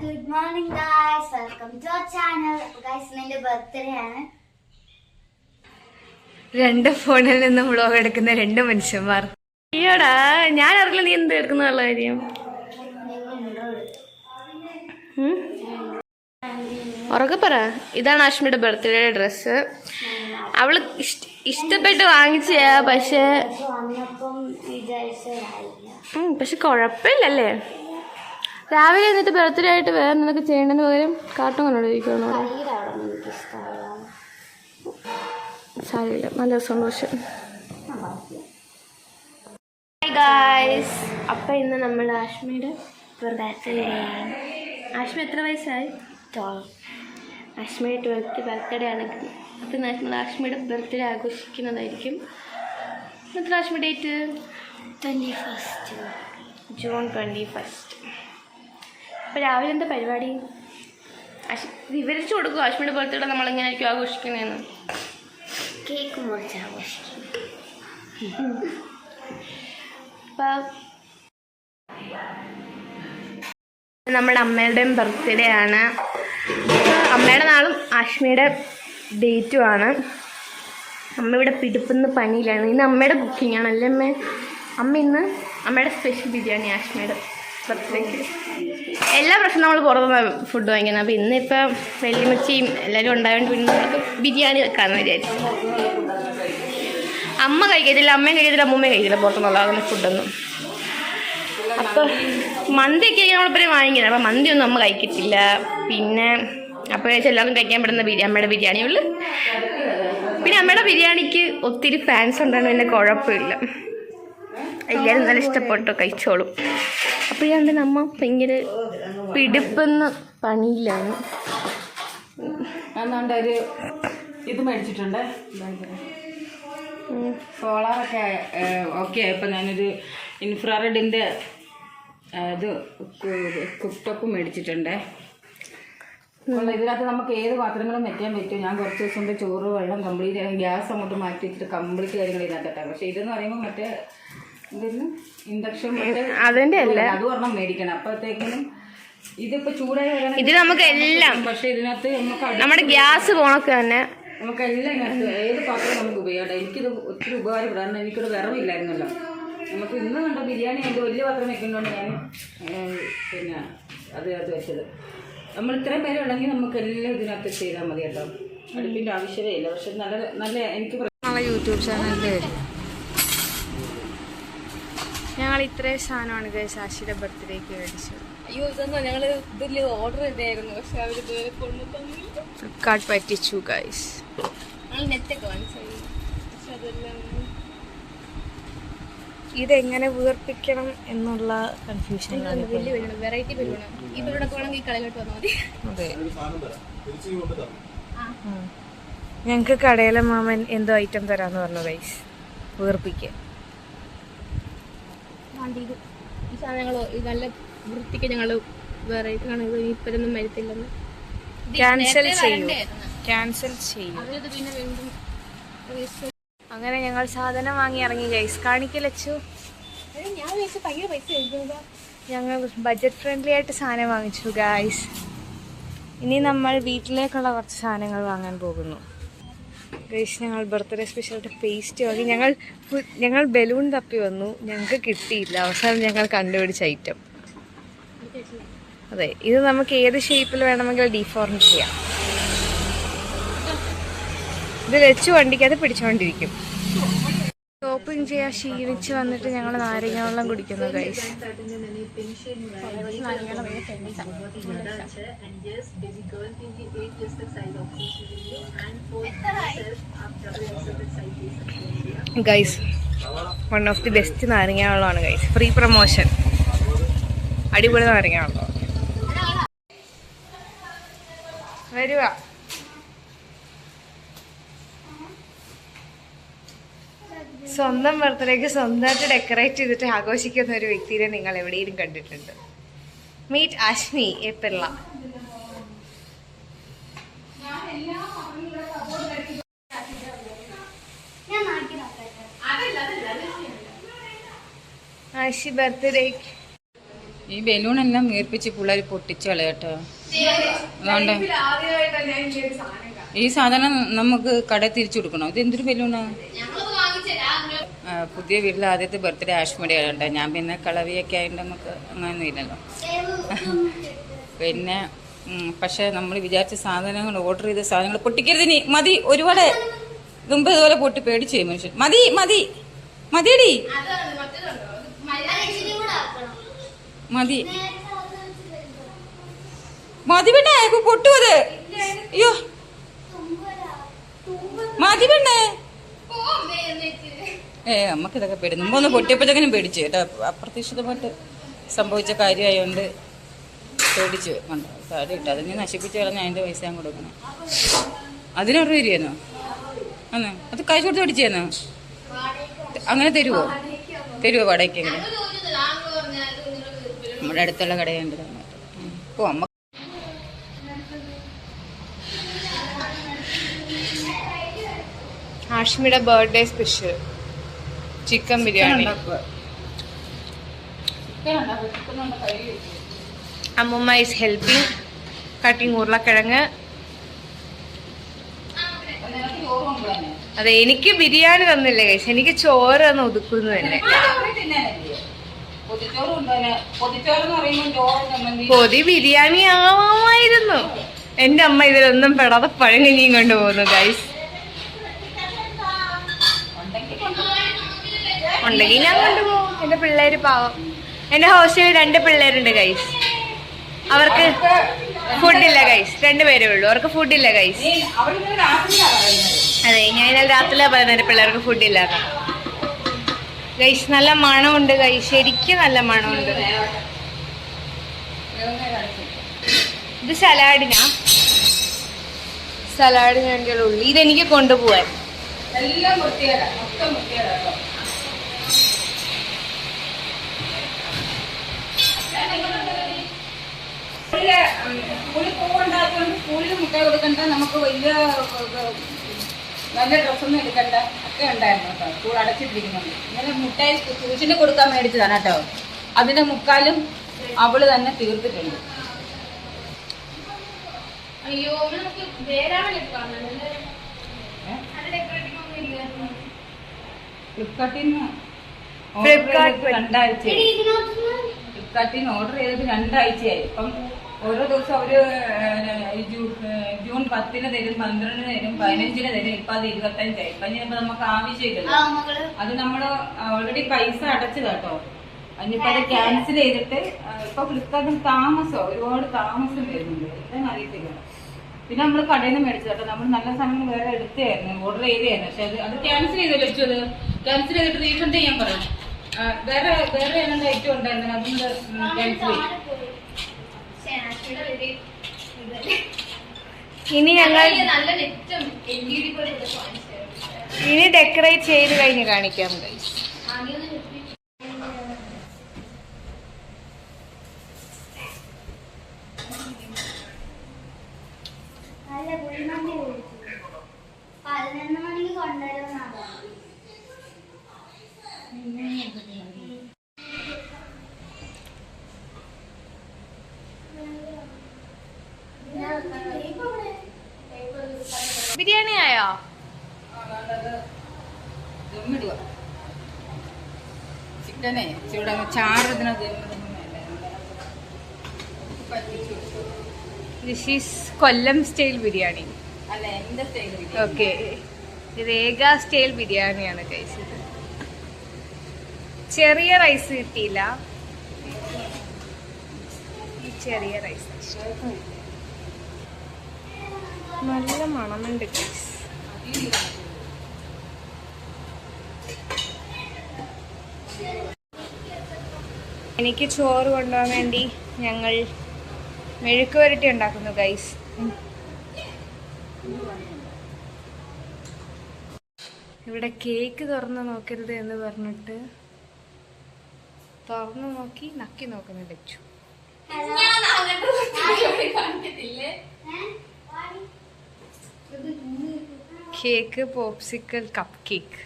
Good morning guys, welcome to our channel. Guys, my birthday ആണ്. രണ്ട് ഫോണിൽ നിന്ന് വ്ളോഗ് എടുക്കുന്ന രണ്ട് മനുഷ്യന്മാർ. അയ്യോടാ, ഞാൻ അറിയില്ല നീ എന്ത് എടുക്കുന്നുള്ള കാര്യം. ഉറക്കെ പറ. ഇതാണ് ആഷ്മിയുടെ ബർത്ത്ഡേ ഡ്രസ്സ്. അവള് ഇഷ്ടപ്പെട്ട് വാങ്ങിച്ചയാ, പക്ഷെ കുഴപ്പമില്ലല്ലേ. രാവിലെ എന്നിട്ട് ബർത്ത്ഡേ ആയിട്ട് വേറെ നിനക്ക് ചെയ്യേണ്ടതിന് പകരം കാർട്ടൂൺ കണ്ടോണ്ടിരിക്കുന്നു. സാരില്ല, നല്ല സന്തോഷം. ഗായ്സ്, അപ്പം ഇന്ന് നമ്മൾ ആഷ്മിയുടെ ബർത്ത്ഡേ. ആഷ്മി എത്ര വയസ്സായി? 12. ആഷ്മിയുടെ 12th ബർത്ത്ഡേ ആണ്. അപ്പം നമ്മൾ ആഷ്മിയുടെ ബർത്ത്ഡേ ആഘോഷിക്കുന്നതായിരിക്കും. എത്ര Ashmi date? 21st June 21st. അപ്പോൾ രാവിലെ എന്താ പരിപാടി? വിവരിച്ചു കൊടുക്കും ആഷ്മിയുടെ ബർത്ത്ഡേ നമ്മളെങ്ങനെയായിരിക്കും ആഘോഷിക്കുന്നതെന്ന്. കേക്ക് മുറിച്ച് ആഘോഷിക്കും. അപ്പം നമ്മുടെ അമ്മയുടെയും ബർത്ത്ഡേ ആണ്. അമ്മയുടെ നാളും ആഷ്മിയുടെ ഡേറ്റുമാണ്. അമ്മ ഇവിടെ പിടിപ്പുന്ന പണിയിലാണ്. ഇന്ന് അമ്മയുടെ ബുക്കിംഗ് ആണല്ലേ അമ്മ? അമ്മ ഇന്ന് അമ്മയുടെ സ്പെഷ്യൽ ബിരിയാണി ആഷ്മിയുടെ ബർത്ത്ഡേക്ക്. എല്ലാ പ്രശ്നം നമ്മൾ പുറത്തുനിന്ന് ഫുഡ് വാങ്ങിക്കുന്നത്. അപ്പോൾ ഇന്നിപ്പോൾ വെല്ലുമച്ചിയും എല്ലാവരും ഉണ്ടായതുകൊണ്ട് പിന്നെ നമുക്ക് ബിരിയാണി വെക്കാമെന്ന് വിചാരിച്ചു. അമ്മ കഴിക്കത്തില്ല, അമ്മയും കഴിക്കത്തില്ല, അമ്മൂമ്മയും കഴിക്കില്ല പുറത്തുനിന്നുള്ള ഫുഡൊന്നും. അപ്പോൾ മന്തിയൊക്കെ നമ്മളിപ്പോഴും വാങ്ങിക്കുന്നത്. അപ്പോൾ മന്തിയൊന്നും അമ്മ കഴിക്കത്തില്ല. പിന്നെ അപ്പോൾ എല്ലാവർക്കും കഴിക്കാൻ പറ്റുന്ന അമ്മയുടെ ബിരിയാണിയുള്ളൂ. പിന്നെ അമ്മയുടെ ബിരിയാണിക്ക് ഒത്തിരി ഫാൻസ് ഉണ്ടായിരുന്നു, പിന്നെ കുഴപ്പമില്ല, എല്ലാവരും നല്ല ഇഷ്ടപ്പെട്ടു കഴിച്ചോളും. അപ്പോഴാണ്ട് നമ്മ ഭയങ്കര പിടിപ്പുന്ന പണിയിലാണ്. ഒരു ഇത് മേടിച്ചിട്ടുണ്ട്, സോളാറൊക്കെ ഓക്കെ. ഇപ്പം ഞാനൊരു ഇൻഫ്രാറെഡിൻ്റെ ഇത് കുക്ടോപ്പ് മേടിച്ചിട്ടുണ്ട്. ഇതിനകത്ത് നമുക്ക് ഏത് പാത്രങ്ങളും വെക്കാൻ പറ്റും. ഞാൻ കുറച്ച് ദിവസം കൊണ്ട് ചോറ് വെള്ളം കംപ്ലീറ്റ് ഗ്യാസ് അങ്ങോട്ട് മാറ്റി വെച്ചിട്ട് കംപ്ലീറ്റ് കാര്യങ്ങൾ ഇതിനകത്തിട്ടാണ്. പക്ഷേ ഇതെന്ന് പറയുമ്പോൾ മറ്റേ ഇതിന് ഇൻഡക്ഷൻ അതിൻ്റെ അല്ല, അത് പറഞ്ഞാൽ മേടിക്കണം. അപ്പോഴത്തേക്കിനും ഇതിപ്പോൾ ചൂടായി വരണം. ഇത് നമുക്ക് എല്ലാം, പക്ഷേ ഇതിനകത്ത് നമുക്ക് നമ്മുടെ ഗ്യാസ് പോണൊക്കെ തന്നെ നമുക്കെല്ലാം ഇതിനകത്ത് ഏത് പാത്രം നമുക്ക് ഉപയോഗിക്കാം. എനിക്കിത് ഒത്തിരി ഉപകാരപ്പെടാറുണ്ട്. എനിക്കൊരു വിറവില്ലായിരുന്നല്ലോ. നമുക്ക് ഇന്ന് കണ്ട ബിരിയാണി അതിൻ്റെ വലിയ പാത്രം വെക്കുന്നതുകൊണ്ട് ഞാൻ പിന്നെ അത് വെച്ചത്. നമ്മൾ ഇത്രയും പേര് ഉണ്ടെങ്കിൽ നമുക്ക് എല്ലാം ഇതിനകത്ത് ചെയ്താൽ മതി കേട്ടോ. അടുപ്പിൻ്റെ ആവശ്യമേ ഇല്ല. പക്ഷെ നല്ല എനിക്ക് യൂട്യൂബ് ചാനലിൽ ഞങ്ങൾ ഇത്രയും സാധനമാണ് ആശിയുടെ ബർത്ത്ഡേക്ക് മേടിച്ചത്. അയ്യോ, ഇതൊന്നും ഞങ്ങൾ ഇതിൽ ഓർഡർ ചെയ്തായിരുന്നു, പക്ഷെ അവർ ഇതുവരെ കൊണ്ടു തന്നില്ല. ഫ്ലിപ്കാർട്ട് പറ്റിച്ചു ഗൈസ്. ഞങ്ങൾ നെറ്റൊക്കെ വാങ്ങിച്ചു, പക്ഷെ അതെല്ലാം ഇതെങ്ങനെ വീർപ്പിക്കണം എന്നുള്ള കൺഫ്യൂഷൻ. വലിയ ബലൂണ്, വെറൈറ്റി ബലൂണ്. ഈ ബലൂണൊക്കെ വേണമെങ്കിൽ ഈ കടയിലോട്ട് വന്നാൽ മതി. അതെ, ഞങ്ങൾക്ക് കടയിലെ മാമൻ എന്തോ ഐറ്റം തരാമെന്ന് പറഞ്ഞു ഗൈസ്, വീർപ്പിക്കാൻ. ഈ സാധനം ഞങ്ങൾ നല്ല വൃത്തിക്ക് ഞങ്ങൾ വെറൈറ്റി ആണ്. ഇത് ഇപ്പോഴൊന്നും വരത്തില്ലെന്ന് ക്യാൻസൽ ചെയ്യും. അവരത് പിന്നെ വീണ്ടും അങ്ങനെ ഞങ്ങൾ സാധനം വാങ്ങി ഇറങ്ങി ഗൈസ്. കാണിക്കലച്ചു, ഞാൻ വിചാരിച്ചു ഭയങ്കര പൈസ എഴുതുക. ഞങ്ങൾ ബഡ്ജറ്റ് ഫ്രണ്ട്ലി ആയിട്ട് സാധനം വാങ്ങിച്ചു ഗൈസ്. ഇനി നമ്മൾ വീട്ടിലേക്കുള്ള കുറച്ച് സാധനങ്ങൾ വാങ്ങാൻ പോകുന്നു ഗൈസ്. ഞങ്ങൾ ബർത്ത്ഡേ സ്പെഷ്യലായിട്ട് പേസ്റ്റ് വാങ്ങി. ഞങ്ങൾ ബലൂൺ തപ്പി വന്നു, ഞങ്ങൾക്ക് കിട്ടിയില്ല. അവസാനം ഞങ്ങൾ കണ്ടുപിടിച്ച ഐറ്റം അതെ. ഇത് നമുക്ക് ഏത് ഷേപ്പിൽ വേണമെങ്കിൽ ഡീഫോർം ചെയ്യാം. ഇത് വെച്ച് വണ്ടിക്കകത്ത് പിടിച്ചുകൊണ്ടിരിക്കും. ഷോപ്പിംഗ് ചെയ്യാൻ ക്ഷീണിച്ച് വന്നിട്ട് ഞങ്ങൾ നാരങ്ങ വെള്ളം കുടിക്കുന്നു guys. Guys, one of the best നാരങ്ങ വെള്ളമാണ് ഗൈസ്. ഫ്രീ പ്രൊമോഷൻ, അടിപൊളി നാരങ്ങ വെള്ളം. വരുക സ്വന്തം ബർത്ത്ഡേക്ക് സ്വന്തമായിട്ട് ഡെക്കറേറ്റ് ചെയ്തിട്ട് ആഘോഷിക്കുന്ന ഒരു വ്യക്തിയെ നിങ്ങൾ എവിടെയും കണ്ടിട്ടുണ്ട്? Meet Ashmi A Pillai. ആഷി ബർത്ത്ഡേക്ക് ഈ ബലൂണെല്ലാം വീർപ്പിച്ച് പിള്ളേർ പൊട്ടിച്ച് കളയട്ടോ. അതുകൊണ്ട് ഈ സാധനം നമുക്ക് കടയിൽ തിരിച്ചു കൊടുക്കണോ? ഇത് എന്തൊരു ബലൂണാ? പുതിയ വീട്ടിൽ ആദ്യത്തെ ബർത്ത്ഡേ ആഷ്മഡേ ആയതുകൊണ്ട് ഞാൻ പിന്നെ കളവിയൊക്കെ ആയതുകൊണ്ട് നമുക്ക് അങ്ങനെയൊന്നും ഇല്ലല്ലോ. പിന്നെ പക്ഷെ നമ്മൾ വിചാരിച്ച സാധനങ്ങൾ ഓർഡർ ചെയ്ത സാധനങ്ങൾ പൊട്ടിക്കരുതിനി. മതി, ഒരുപാട് മുമ്പ് ഇതുപോലെ പൊട്ടി പേടിച്ചു മനുഷ്യൻ. മതി മതി മതിയടി, മതി മതി പെണ്ണേ, പൊട്ടുവത്. അയ്യോ മതി പെണ്ണേ. നമുക്കിതൊക്കെ പേടി. മുമ്പ് ഒന്ന് പൊട്ടിയപ്പോഴത്തേക്കും പേടിച്ചു കേട്ടോ. അപ്രതീക്ഷിതമായിട്ട് സംഭവിച്ച കാര്യമായതുകൊണ്ട് പേടിച്ചു. സാരി ഇട്ട് അതിന് നശിപ്പിച്ച് കളഞ്ഞ അതിൻ്റെ പൈസ ഞാൻ കൊടുക്കണം. അതിനൊരു രൂപയെന്നോ ആന്നോ? അത് കാശ് കൊടുത്ത് മേടിച്ചേന്നോ? അങ്ങനെ തരുമോ വാടകയ്ക്ക്? എങ്ങനെ? നമ്മുടെ അടുത്തുള്ള കടയുണ്ട്. ഓ അമ്മ ആഷ്മിയുടെ ബർത്ത്ഡേ സ്പെഷ്യൽ ചിക്കൻ ബിരിയാണി. അമ്മുമ്മ ഈസ് ഹെൽപ്പിംഗ് കട്ടിങ് ഉരുളക്കിഴങ്ങ്. അതെ, എനിക്ക് ബിരിയാണി തന്നില്ല ഗൈസ്, എനിക്ക് ചോറ് തന്ന് ഒതുക്കുന്നു തന്നെ. പൊതി ബിരിയാണി ആവാമായിരുന്നു. എന്റെ അമ്മ ഇതിലൊന്നും പെടാതെ പഴങ്കഞ്ഞിയും കൊണ്ടുപോകുന്നു ഗൈസ്. ഉണ്ടെങ്കിൽ ഞാൻ കൊണ്ടുപോകും. എന്റെ പിള്ളേര് പാവം. എന്റെ ഹോസ്റ്റലിൽ 2 പിള്ളേരുണ്ട് ഗൈസ്. അവർക്ക് ഫുഡില്ല ഗൈസ്. 2 പേരേ ഉള്ളൂ, അവർക്ക് ഫുഡില്ല ഗൈസ്. അതെ, ഞാൻ ഇന്നലെ രാത്രിയിലാണ് പറയുന്നത് എന്റെ പിള്ളേർക്ക് ഫുഡില്ല ഗൈസ്. നല്ല മണമുണ്ട് ഗൈസ്, ശരിക്കും നല്ല മണമുണ്ട്. ഇത് സലാഡിന് വേണ്ടിയുള്ള ഉള്ളി. ഇതെനിക്ക് കൊണ്ടുപോവാൻ. സ്കൂളിൽ പോകണ്ടാത്തതുകൊണ്ട് സ്കൂളിൽ മുട്ടായി കൊടുക്കണ്ട, നമുക്ക് വലിയ നല്ല ഡ്രസ്സൊന്നും എടുക്കണ്ട ഒക്കെ ഉണ്ടായിരുന്നു കേട്ടോ. സ്കൂൾ അടച്ചിട്ടിരിക്കുന്നുണ്ട്. ഇങ്ങനെ മുട്ടായി ട്യൂഷന് കൊടുക്കാൻ മേടിച്ചതാണ് കേട്ടോ. അതിന്റെ മുക്കാലും അവള് തന്നെ തീർത്തിട്ടുണ്ട്. ഫ്ലിപ്കാർട്ടിന്ന് ഓർഡർ ചെയ്തിട്ട് 2 ആഴ്ചയായി. ഇപ്പം ഓരോ ദിവസം അവര് ജൂൺ 10 തരും, 12 തരും, 15 തരും. ഇപ്പൊ അത് 25 ഇപ്പൊ ഇനിയിപ്പോ നമുക്ക് ആവശ്യമില്ലല്ലോ. അത് നമ്മള് ഓൾറെഡി പൈസ അടച്ചത് കേട്ടോ. അതിനിപ്പോ അത് ക്യാൻസൽ ചെയ്തിട്ട് ഇപ്പൊ ഫ്ലിപ്കാർട്ടിൽ ഒരുപാട് താമസം വരുന്നുണ്ട്. ഇതൊന്നും അറിയത്തില്ല. പിന്നെ നമ്മള് കടയിൽ നിന്ന് മേടിച്ചത് കേട്ടോ. നമ്മൾ നല്ല സാധനങ്ങൾ വേറെ എടുത്തായിരുന്നു, ഓർഡർ ചെയ്തായിരുന്നു. പക്ഷെ അത് ക്യാൻസൽ ചെയ്തല്ലോ. അത് ക്യാൻസൽ ചെയ്തിട്ട് റീഫണ്ട് ചെയ്യാൻ പറയും. വേറെ ഏതാണ്ട് ഐറ്റം ഉണ്ടായിരുന്നു, അതുകൊണ്ട് ക്യാൻസൽ ചെയ്യും. ഇനി ഞങ്ങൾ ഡെക്കറേറ്റ് ചെയ്ത് കഴിഞ്ഞ് കാണിക്കാം ഗൈസ്. ബിരിയാണി ആയോ? ചിക്കനെ ചാറ്. This is Kollam style biryani. Okay, ഇത് ഏക സ്റ്റൈൽ ബിരിയാണിയാണ് കഴിച്ചത്. ചെറിയ റൈസ് കിട്ടിയില്ല, ചെറിയ റൈസ്. നല്ല മണമുണ്ട് ഗൈസ്. എനിക്ക് ചോറ് കൊണ്ടുപോകാൻ വേണ്ടി ഞങ്ങൾ മെഴുക്ക് വരട്ടി ഉണ്ടാക്കുന്നു ഗൈസ്. ഇവിടെ കേക്ക് തുറന്ന് നോക്കരുത് എന്ന് പറഞ്ഞിട്ട് തുറന്നു നോക്കി നക്കി നോക്കുന്നുണ്ട് Achu. Cake, popsicle, cup cake.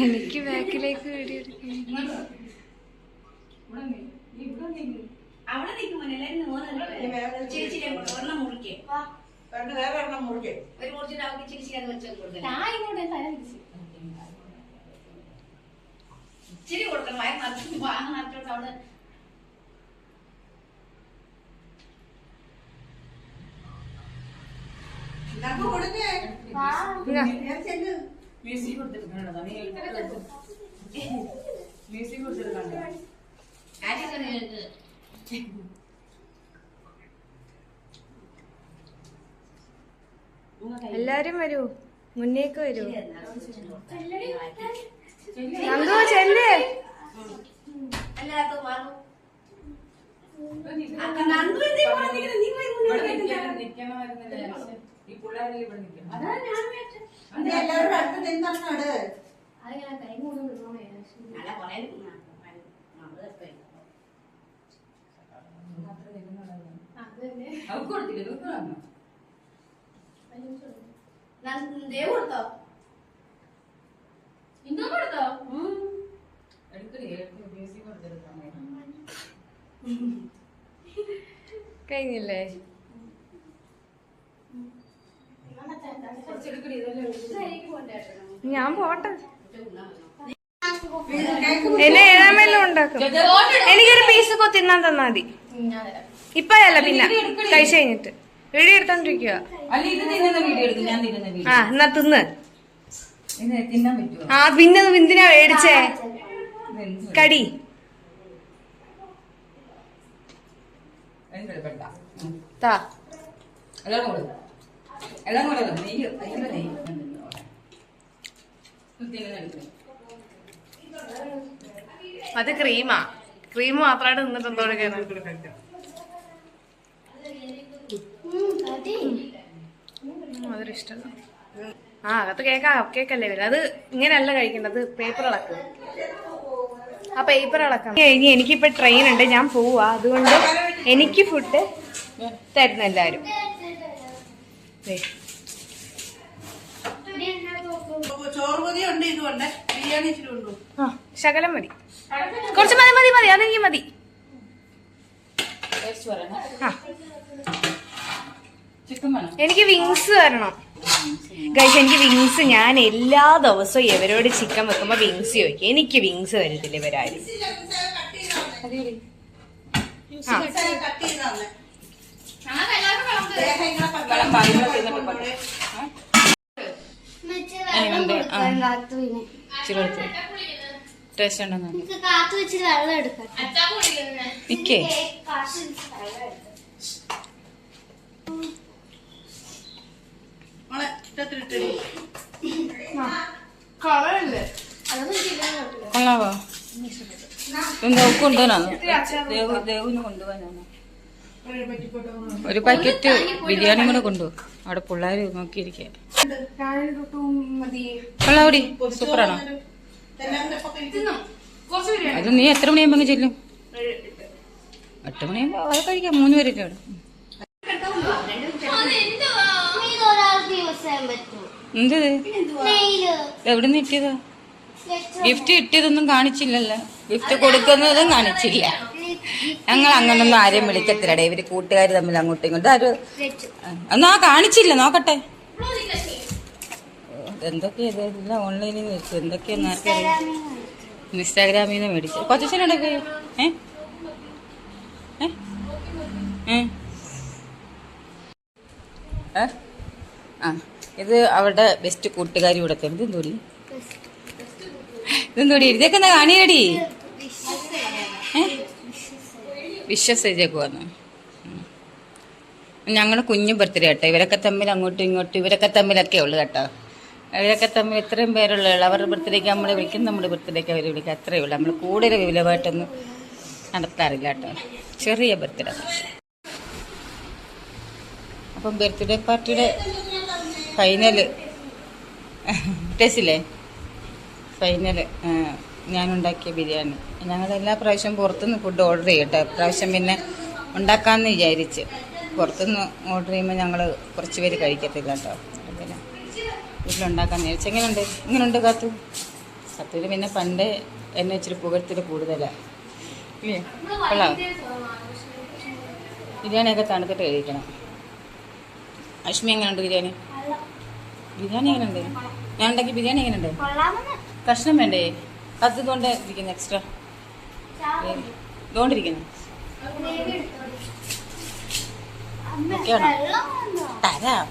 എനിക്ക് ബാക്കിലേക്ക് വീഡിയോ എടുക്കണം. മ്യൂസിക് കൊടുത്തിരിക്കണോ? മ്യൂസിക് കൊടുത്തിരിക്കണ്ടോ? എല്ലാരും വരൂ, മുന്നേക്ക് വരൂ. നന്ദു ചെല്ല്. ഈ പിള്ളേരെല്ലാം ഇവിടെ നിൽക്കണം. എല്ലാവരും അടുത്ത് നിന്നാണ് അവർക്ക് കൊടുത്തില്ലേ? കൊടുത്തോ? ഇന്നും കൊടുത്തോ? മ്യൂസിക് കൊടുത്തിരിക്കണം. കഴിഞ്ഞില്ലേ? ഞാൻ പോട്ടെ. എന്നെ ഏഴാമല്ലോ ഉണ്ടാക്കും. എനിക്കൊരു പീസ് തിന്നാൻ തന്നാ മതി. ഇപ്പഴല്ല, പിന്നെ കഴിച്ചു കഴിഞ്ഞിട്ട്. വീഡിയോ എടുത്തോണ്ടിരിക്കുക. അല്ല, ഇത് തിന്നുന്ന വീഡിയോ എടുക്കും. ഞാൻ തിന്നുന്ന വീഡിയോ. ആ, എന്നാ തിന്ന്. ഇത് തിന്നാൻ പറ്റുമോ? ആ, പിന്നെ എന്തിനാ മേടിച്ചേ? കടി താ. എല്ലാം കൂടെ നെയ്യ് അതിന്റെ നെയ്യ് അത് ക്രീമാ. ക്രീം മാത്രമായിട്ട് നിന്നിട്ട് എന്തോടെ അതൊരു ഇഷ്ടമല്ല. ആ, അകത്ത് കേക്കല്ലേ വരും. അത് ഇങ്ങനെയല്ല കഴിക്കേണ്ടത്. പേപ്പർ ഇളക്ക്. ആ പേപ്പർ ഇളക്കാം. ഇനി എനിക്കിപ്പോ ട്രെയിൻ ഉണ്ട്, ഞാൻ പോവാ. അതുകൊണ്ട് എനിക്ക് ഫുഡ് തരുന്ന എല്ലാരും. ചോറുപതിയുണ്ട്, ഇതുണ്ട് ബിരിയാണി ഇച്ചിരി ഉണ്ടോ? ആ, ശകലം മതി. കുറച്ച് മതി. അതെനിക്ക് മതി. ആ, എനിക്ക് വിങ്സ് തരണം ഗൈസ്. എനിക്ക് വിങ്സ്. ഞാൻ എല്ലാ ദിവസവും ഇവരോട് ചിക്കൻ വെക്കുമ്പോ വിങ്സ് ചോദിക്കും. എനിക്ക് വിങ്സ് തരത്തില്ല ഇവരാരും. ടേസ്റ്റ് ഉണ്ടോ? കാത്തു വെച്ചിട്ട് വെള്ളം എടുക്കാം. നിക്കേ. കൊള്ളാവോ? കൊണ്ടുപോകാനാണ് ദേവുവിന് കൊണ്ടുപോകാനാണ്. ഒരു പാക്കറ്റ് ബിരിയാണി കൂടെ കൊണ്ടുപോകും. അവിടെ പിള്ളേര് നോക്കിയിരിക്കുക. കൊള്ളാവടി, സൂപ്പറാണോ? അത് നീ എത്ര മണിയാകുമ്പോ ചെല്ലും? 8 മണിയാകുമ്പോ അത് കഴിക്കാം. 3 പേരല്ലേ അവിടെ. എന്ത് എവിടെ നിന്ന് കിട്ടിയതാ? ഗിഫ്റ്റ് കിട്ടിയതൊന്നും കാണിച്ചില്ലല്ലോ. ഗിഫ്റ്റ് കൊടുക്കുന്നതും കാണിച്ചില്ല. ഞങ്ങൾ അങ്ങനൊന്നും ആരെയും വിളിക്കത്തില്ലടേ. ഇവര് കൂട്ടുകാർ തമ്മിൽ അങ്ങോട്ടും ഇങ്ങോട്ടും ആരും എന്നാ കാണിച്ചില്ല. നോക്കട്ടെ എന്തൊക്കെയാ ഓൺലൈനിൽ നിന്ന് വെച്ചു. എന്തൊക്കെയാന്ന് ആർക്കറിയാം. ഇൻസ്റ്റാഗ്രാമിൽ നിന്ന് മേടിച്ചു. കൊച്ചനോടൊക്കെ ആ, ഇത് അവരുടെ ബെസ്റ്റ് കൂട്ടുകാരി കൂടെ തരും. ഇതെന്തോടി ഇതൊക്കെ എന്താ കാണിയടി? വിശ്വസിച്ചേക്ക് വന്നു. ഞങ്ങൾ കുഞ്ഞു ബർത്ത്ഡേ കേട്ടോ. ഇവരൊക്കെ തമ്മിൽ അങ്ങോട്ടും ഇങ്ങോട്ടും ഇവരൊക്കെ തമ്മിലൊക്കെ ഉള്ളു കേട്ടോ. അവരൊക്കെ തമ്മിൽ ഇത്രയും പേരുള്ള അവരുടെ ബർത്ത്ഡേക്ക് നമ്മൾ വിളിക്കും, നമ്മുടെ ബർത്ത്ഡേക്ക് അവർ വിളിക്കും. അത്രയേ ഉള്ളൂ. നമ്മൾ കൂടുതൽ വിപുലമായിട്ടൊന്നും നടത്താറില്ല കേട്ടോ. ചെറിയ ബർത്ത്ഡേ. അപ്പം ബർത്ത്ഡേ പാർട്ടിയുടെ ഫൈനല് ടേസ്റ്റില്ലേ? ഫൈനല് ഞാനുണ്ടാക്കിയ ബിരിയാണി. ഞങ്ങൾ എല്ലാ പ്രാവശ്യവും പുറത്തുനിന്ന് ഫുഡ് ഓർഡർ ചെയ്യട്ടെ. പ്രാവശ്യം പിന്നെ ഉണ്ടാക്കാമെന്ന് വിചാരിച്ച്. പുറത്തുനിന്ന് ഓർഡർ ചെയ്യുമ്പോൾ ഞങ്ങൾ കുറച്ച് പേര് കഴിക്കത്തില്ല കേട്ടോ. പിന്നെ വീട്ടിലുണ്ടാക്കാമെന്ന് വിചാരിച്ചു. എങ്ങനെയുണ്ട്? ഇങ്ങനെയുണ്ട് കാത്തു? സത്യത്തിൽ പിന്നെ പണ്ട് എന്നെ ഇച്ചിരി പുകഴ്ത്തിൽ കൂടുതലാണ് ഇല്ലേ? കൊള്ളാം. ബിരിയാണിയൊക്കെ തണുത്തിട്ട് കഴിക്കണം. അശ്മി എങ്ങനെയുണ്ട് ബിരിയാണി? ബിരിയാണി എങ്ങനെയുണ്ട്? ഞാൻ ഉണ്ടാക്കി ബിരിയാണി എങ്ങനെയുണ്ട്? കൊള്ളാമെന്ന് കഷ്ണം വേണ്ടേ? അത് കൊണ്ട് ഇരിക്കുന്നു എക്സ്ട്രാ ഇതുകൊണ്ടിരിക്കുന്നു. ഗ്രേവി എടുത്തോളൂ. അമ്മ ഒക്കെയാണോ? വെള്ളം വേണ്ടോ? തരാം.